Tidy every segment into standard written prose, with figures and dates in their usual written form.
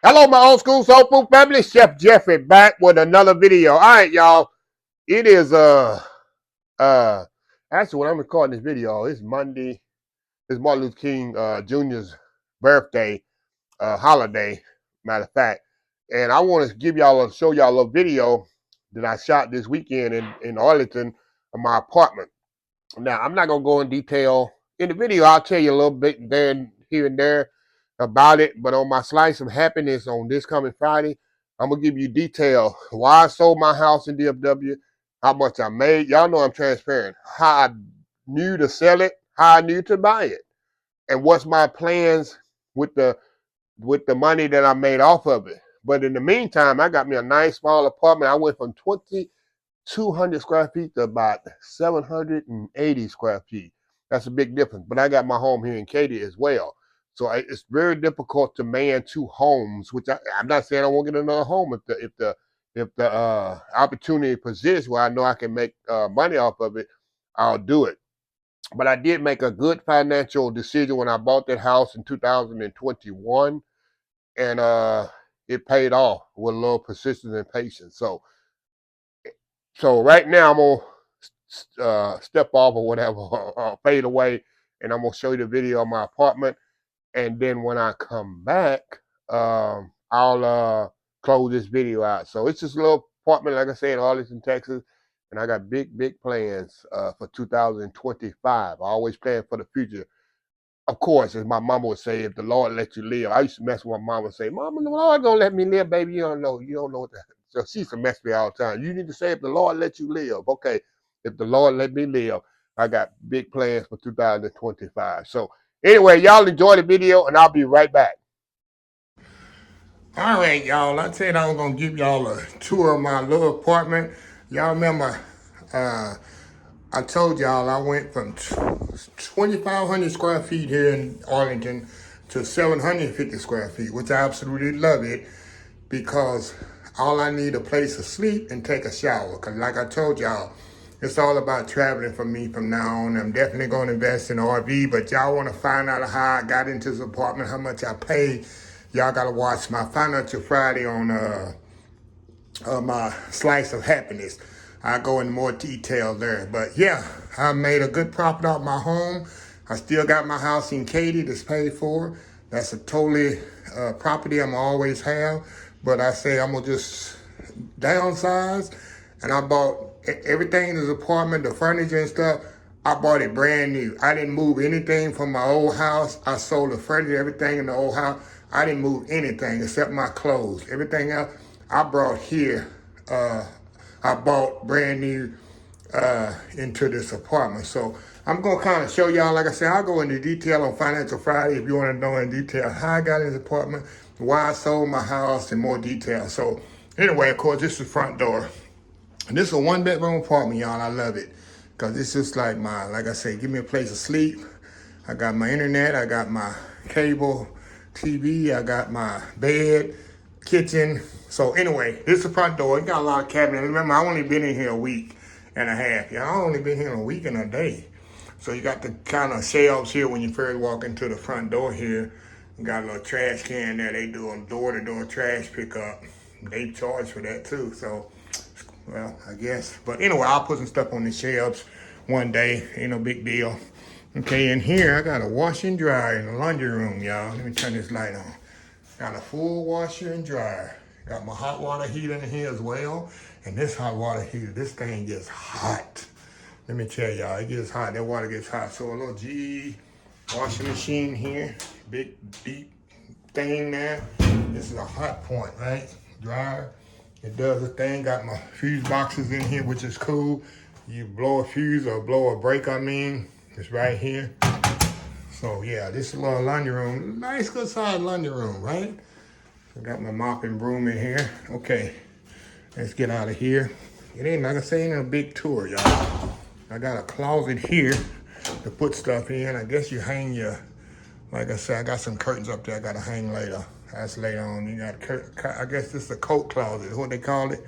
Hello, my old school soul food family. Chef Jeffrey back with another video. All right, y'all. It is actually when I'm recording this video, it's Monday. It's Martin Luther King Jr.'s birthday holiday, matter of fact. And I want to show y'all a little video that I shot this weekend in Arlington of my apartment. Now, I'm not gonna go in detail in the video. I'll tell you a little bit here and there about it, but on my Slice of Happiness on this coming Friday, I'm gonna give you detail why I sold my house in DFW, how much I made. Y'all know I'm transparent. How I knew to sell it, how I knew to buy it, and what's my plans with the money that I made off of it. But in the meantime, I got me a nice small apartment. I went from 200 square feet to about 780 square feet. That's a big difference. But I got my home here in KATY as well. So it's very difficult to man two homes, which I'm not saying I won't get another home if the opportunity persists where I know I can make money off of it, I'll do it. But I did make a good financial decision when I bought that house in 2021, and it paid off with a little persistence and patience. So right now I'm gonna step off or whatever, fade away, and I'm gonna show you the video of my apartment. And then when I come back, I'll close this video out. So it's just a little apartment, like I said, in Arlington, Texas, and I got big plans for 2025. I always plan for the future. Of course, as my mama would say, if the Lord let you live. I used to mess with my mama and say, "Mama, the Lord gonna let me live, baby. You don't know what that." So she used to mess me all the time. You need to say, "If the Lord let you live." Okay, if the Lord let me live, I got big plans for 2025. So anyway, y'all enjoy the video, and I'll be right back. All right, y'all. I said I was gonna give y'all a tour of my little apartment. Y'all remember? I told y'all I went from 2,500 square feet here in Arlington to 750 square feet, which I absolutely love it because all I need a place to sleep and take a shower. Because like I told y'all, it's all about traveling for me from now on. I'm definitely going to invest in RV, but y'all want to find out how I got into this apartment, how much I paid, y'all got to watch my Financial Friday on my Slice of Happiness. I go into more detail there. But yeah, I made a good profit off my home. I still got my house in KATY that's paid for. That's a totally property I'm always have. But I say I'm gonna just downsize, and I bought everything in this apartment, the furniture and stuff. I bought it brand new. I didn't move anything from my old house. I sold the furniture, everything in the old house. I didn't move anything except my clothes. Everything else I brought here. I bought brand new into this apartment. So I'm gonna kind of show y'all, like I said, I'll go into detail on Financial Friday if you want to know in detail how I got in this apartment, why I sold my house in more detail. So anyway, of course, this is the front door. And this is a 1-bedroom apartment, y'all. I love it. Because it's just like like I say, give me a place to sleep. I got my internet, I got my cable TV, I got my bed, kitchen. So anyway, this is the front door. It got a lot of cabinets. Remember, I only been in here a week and a half. Yeah, I only been here a week and a day. So you got the kind of shelves here when you first walk into the front door here. You got a little trash can there. They do a door-to-door trash pickup. They charge for that too. So, well, I guess. But anyway, I'll put some stuff on the shelves one day. Ain't no big deal. Okay, in here, I got a washer and dryer in the laundry room, y'all. Let me turn this light on. Got a full washer and dryer. Got my hot water heater in here as well. And this hot water heater, this thing gets hot. Let me tell y'all, it gets hot. That water gets hot. So a little GE washing machine here. Big, deep thing there. This is a hot point, right? Dryer. It does a thing. Got my fuse boxes in here, which is cool. You blow a fuse or blow a break, I mean. It's right here. So yeah, this is a little laundry room. Nice good sized laundry room, right? I got my mop and broom in here. Okay, let's get out of here. It ain't, like I say, ain't a big tour, y'all. I got a closet here to put stuff in. I guess you hang your, like I said, I got some curtains up there I gotta hang later. That's later on. You got, I guess this is a coat closet, what they call it.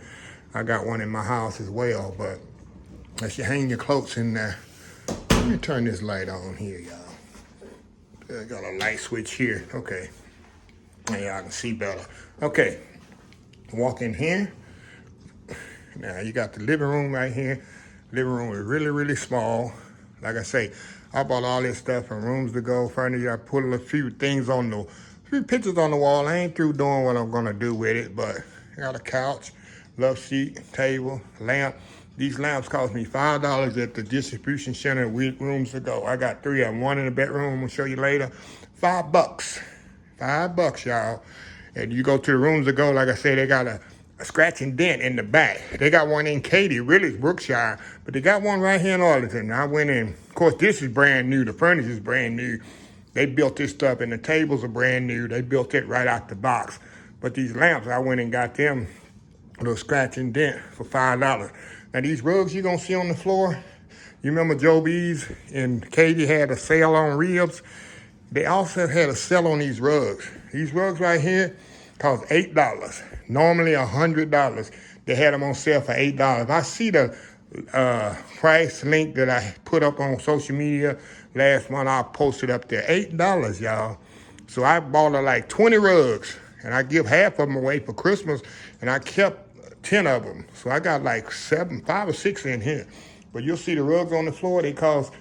I got one in my house as well, but as you hang your clothes in there. Let me turn this light on here, y'all. I got a light switch here. Okay. And around, y'all can see better. Okay, walk in here. Now you got the living room right here. Living room is really, really small. Like I say, I bought all this stuff from Rooms to Go Furniture. I put a few things on the, few pictures on the wall. I ain't through doing what I'm gonna do with it, but I got a couch, love seat, table, lamp. These lamps cost me $5 at the distribution center at Rooms to Go. I got 3 of them. One in the bedroom, I'm gonna show you later. $5. $5, y'all. And you go to the Rooms to Go, like I said, they got a scratch and dent in the back. They got one in KATY, really Brookshire, but they got one right here in Arlington. I went in, of course, this is brand new. The furniture is brand new. They built this stuff, and the tables are brand new. They built it right out the box. But these lamps, I went and got them a little scratch and dent for $5. Now, these rugs you're gonna see on the floor, you remember Joe B's and KATY had a sale on ribs? They also had a sale on these rugs. These rugs right here cost $8. Normally $100. They had them on sale for $8. I see the price link that I put up on social media last month. I posted up there, $8, y'all. So I bought like 20 rugs, and I give half of them away for Christmas, and I kept 10 of them. So I got like 5 or 6 in here. But you'll see the rugs on the floor, they cost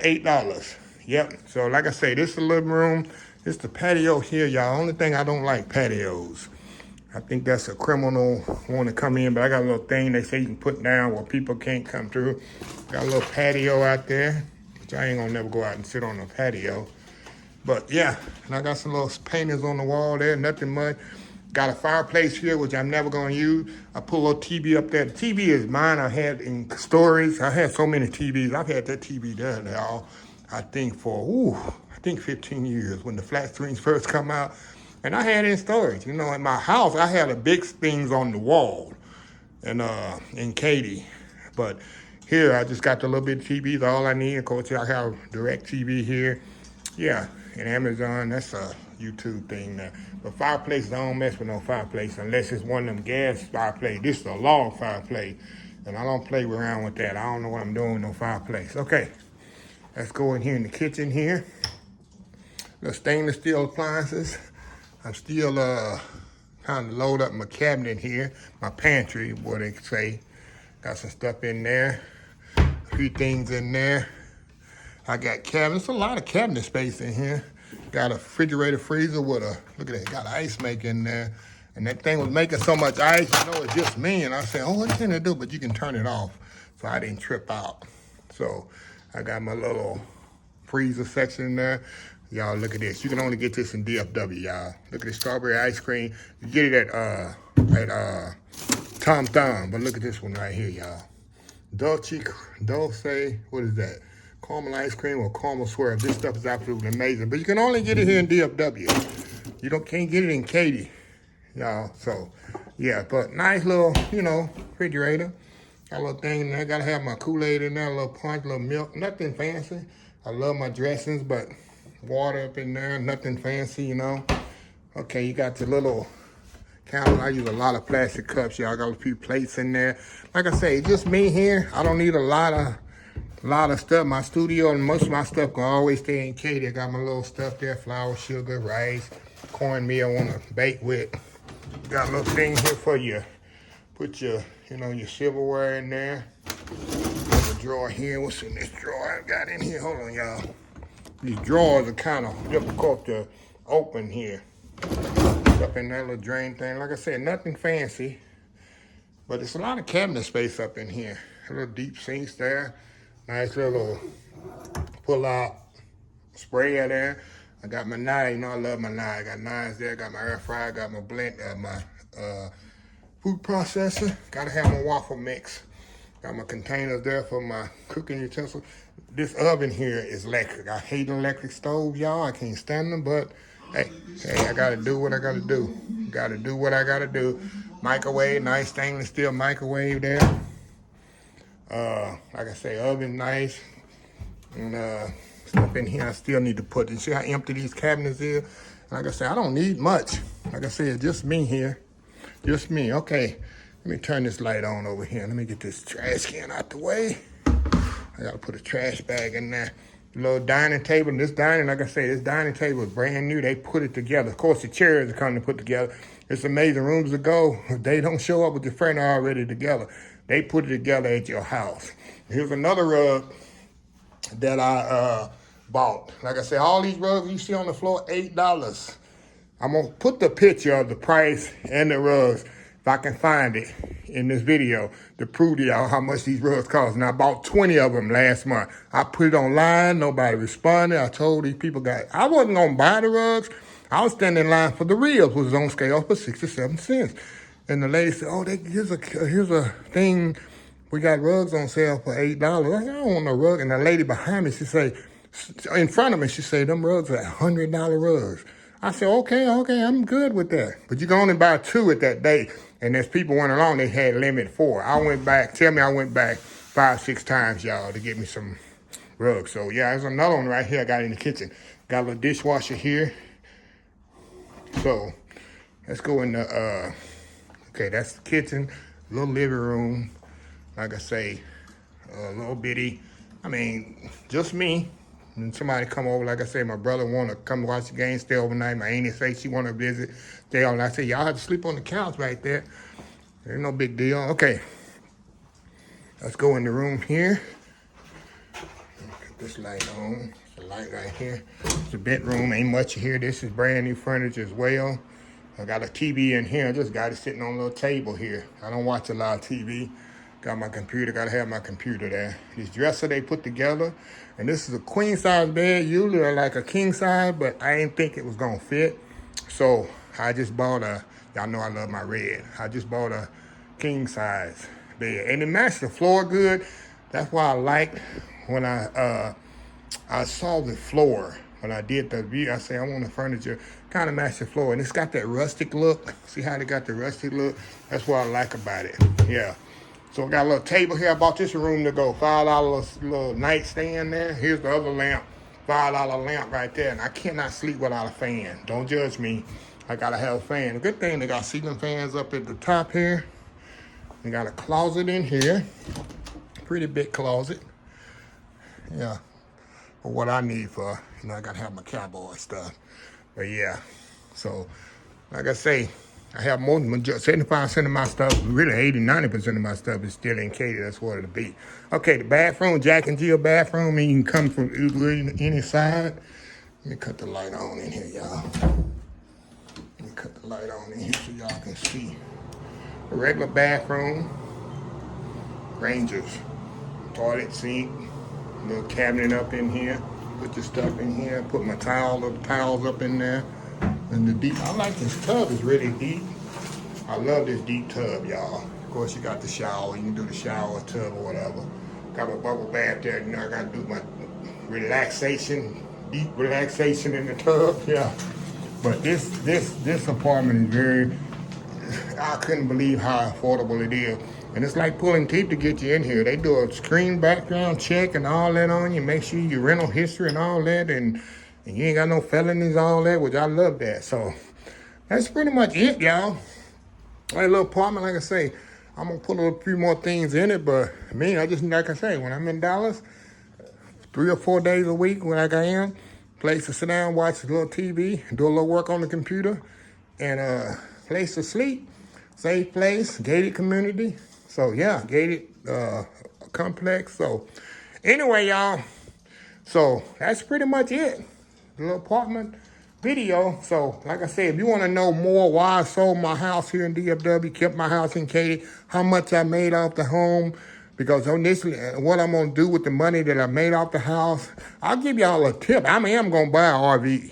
$8. Yep, so like I say, this is the living room. This is the patio here, y'all. Only thing I don't like patios. I think that's a criminal want to come in, but I got a little thing they say you can put down where people can't come through. Got a little patio out there, which I ain't gonna never go out and sit on a patio. But yeah, and I got some little paintings on the wall there, nothing much. Got a fireplace here, which I'm never gonna use. I put a little TV up there. The TV is mine. I had in storage. I had so many TVs. I've had that TV there now, I think for, 15 years when the flat screens first come out. And I had it in storage. You know, in my house, I had the big things on the wall and in KATY. But here, I just got the little bit of TVs, all I need. Of course, I have direct TV here. Yeah, and Amazon, that's a YouTube thing now. But fireplaces, I don't mess with no fireplace unless it's one of them gas fireplace. This is a log fireplace, and I don't play around with that. I don't know what I'm doing with no fireplace. Okay, let's go in here in the kitchen here. The stainless steel appliances. I'm still trying to load up my cabinet here, my pantry, what they say. Got some stuff in there, a few things in there. I got cabinets, a lot of cabinet space in here. Got a refrigerator freezer with a, look at that, got an ice maker in there. And that thing was making so much ice, you know, it's just me. And I said, oh, what can it do? But you can turn it off. So I didn't trip out. So I got my little freezer section in there. Y'all, look at this. You can only get this in DFW, y'all. Look at this strawberry ice cream. You get it at Tom Thumb, but look at this one right here, y'all. Dulce, what is that? Caramel ice cream or caramel swirl. This stuff is absolutely amazing, but you can only get it here in DFW. You can't get it in KATY, y'all. So, yeah, but nice little, you know, refrigerator. Got a little thing in there. Gotta have my Kool-Aid in there, a little punch, a little milk. Nothing fancy. I love my dressings, but water up in there, nothing fancy, you know. Okay, you got the little counter. I use a lot of plastic cups, y'all. Got a few plates in there. Like I say, just me here. I don't need a lot of stuff. My studio and most of my stuff can always stay in KATY. I got my little stuff there, flour, sugar, rice, cornmeal I want to bake with. Got a little thing here for you. Put your, you know, your silverware in there. There's a drawer here. What's in this drawer I got in here? Hold on, y'all. These drawers are kind of difficult to open here. Up in that little drain thing. Like I said, nothing fancy. But it's a lot of cabinet space up in here. A little deep sinks there. Nice little pull-out sprayer there. I got my knife. You know I love my knife. I got knives there. Got my air fryer. Got my blend, my food processor. Gotta have my waffle mix. Got my containers there for my cooking utensils. This oven here is electric. I hate electric stoves, y'all. I can't stand them, but hey, I gotta do what I gotta do. Gotta do what I gotta do. Microwave, nice stainless steel microwave there. Like I say, oven nice. And stuff in here I still need to put. You see how empty these cabinets is? Like I say, I don't need much. Like I said, just me here. Just me. Okay, let me turn this light on over here. Let me get this trash can out the way. I gotta put a trash bag in there. little dining table. And this dining, like I say, this dining table is brand new. They put it together. Of course, the chairs are coming to put together. It's amazing. Rooms ago, they don't show up with the furniture already together. They put it together at your house. Here's another rug that I bought. Like I said, all these rugs you see on the floor, $8. I'm gonna put the picture of the price and the rugs, if I can find it, in this video to prove to y'all how much these rugs cost. And I bought 20 of them last month. I put it online, nobody responded. I told these people, I wasn't gonna buy the rugs. I was standing in line for the reels, which was on scale for 67 cents. And the lady said, oh, here's a thing. We got rugs on sale for $8. I said, I don't want no rug. And the lady behind me, she say, in front of me, she said, them rugs are $100 rugs. I said, okay, I'm good with that. But you can only buy 2 at that day. And as people went along, they had limit 4. I went back 5, 6 times, y'all, to get me some rugs. So yeah, there's another one right here I got in the kitchen. Got a little dishwasher here. So let's go in the, okay, that's the kitchen, little living room. Like I say, a little bitty, just me. And somebody come over, like I say, my brother want to come watch the game, stay overnight. My auntie say she want to visit, stay all night. I say, y'all have to sleep on the couch right there. There's no big deal. Okay, let's go in the room here. Get this light on. It's a light right here. It's a bedroom, ain't much here. This is brand new furniture as well. I got a TV in here. I just got it sitting on a little table here. I don't watch a lot of TV. Got my computer, gotta have my computer there. This dresser they put together, and this is a queen size bed. Usually they're like a king size, but I didn't think it was gonna fit. So I just bought y'all know I love my red. I just bought a king size bed. And it matched the floor good. That's why I liked when I saw the floor. When I did the review, I say I want the furniture kind of match the floor. And it's got that rustic look. See how they got the rustic look? That's what I like about it, yeah. So I got a little table here. I bought this room to go. $5 little nightstand there. Here's the other lamp. $5 lamp right there. And I cannot sleep without a fan. Don't judge me. I gotta have a fan. The good thing, they got ceiling fans up at the top here. They got a closet in here. Pretty big closet. Yeah. For what I need for, I gotta have my cowboy stuff. But yeah. So, like I say, I have more than 75% of my stuff, really 80, 90% of my stuff is still in KATY. That's what it'll be. Okay, the bathroom, Jack and Jill bathroom, and you can come from any side. Let me cut the light on in here, y'all. Let me cut the light on in here so y'all can see. A regular bathroom, Rangers, toilet seat, little cabinet up in here. Put your stuff in here, put my towels up in there. And the deep, I like this tub, it's really deep. I love this deep tub, y'all. Of course, you got the shower. You can do the shower tub or whatever. Got my bubble bath there. I got to do my relaxation, deep relaxation in the tub, yeah. But this apartment is very, I couldn't believe how affordable it is. And it's like pulling teeth to get you in here. They do a screen background check and all that on you. Make sure your rental history and all that. And you ain't got no felonies, all that, which I love that. So that's pretty much it, y'all. That little apartment, like I say, I'm gonna put a few more things in it, but me, I just, like I say, when I'm in Dallas, 3 or 4 days a week, like I am, place to sit down, watch a little TV, do a little work on the computer, and place to sleep, safe place, gated community. So yeah, gated complex. So anyway, y'all, so that's pretty much it. The little apartment video. So like I said, if you want to know more why I sold my house here in DFW, kept my house in KATY, how much I made off the home, because initially what I'm going to do with the money that I made off the house, I'll give y'all a tip. I am going to buy an RV.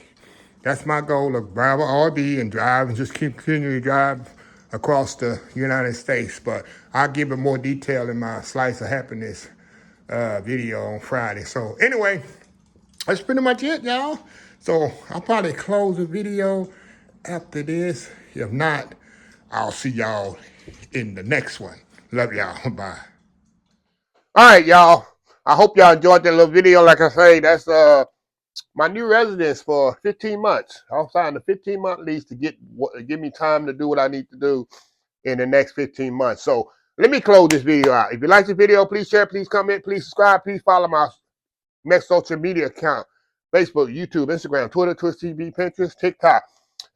That's my goal, to buy an RV and drive and just continue to drive across the United States. But I'll give it more detail in my Slice of Happiness video on Friday. So anyway, that's pretty much it, y'all. So I'll probably close the video after this. If not, I'll see y'all in the next one. Love y'all. Bye. All right, y'all. I hope y'all enjoyed that little video. Like I say, that's my new residence for 15 months. I'll sign a 15-month lease to give me time to do what I need to do in the next 15 months. So let me close this video out. If you like this video, please share, please comment, please subscribe, please follow my next social media account: Facebook, YouTube, Instagram, Twitter, Twitch TV, Pinterest, TikTok,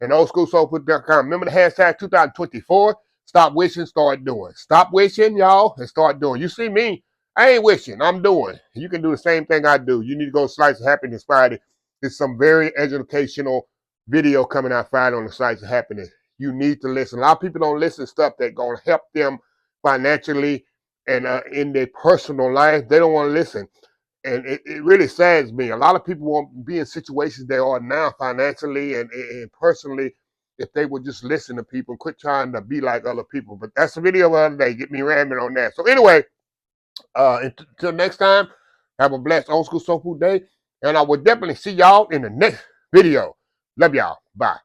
and oldschoolsoulfood.com. Remember the hashtag 2024. Stop wishing, start doing. Stop wishing, y'all, and start doing. You see me, I ain't wishing, I'm doing. You can do the same thing I do. You need to go to Slice of Happiness Friday. There's some very educational video coming out Friday on the Slice of Happiness. You need to listen. A lot of people don't listen to stuff that's going to help them financially and in their personal life. They don't want to listen. And it really saddens me. A lot of people won't be in situations they are now financially and personally if they would just listen to people and quit trying to be like other people. But that's the video of the other day. Get me rambling on that. So anyway, until next time, have a blessed Old School Soul Food day. And I will definitely see y'all in the next video. Love y'all. Bye.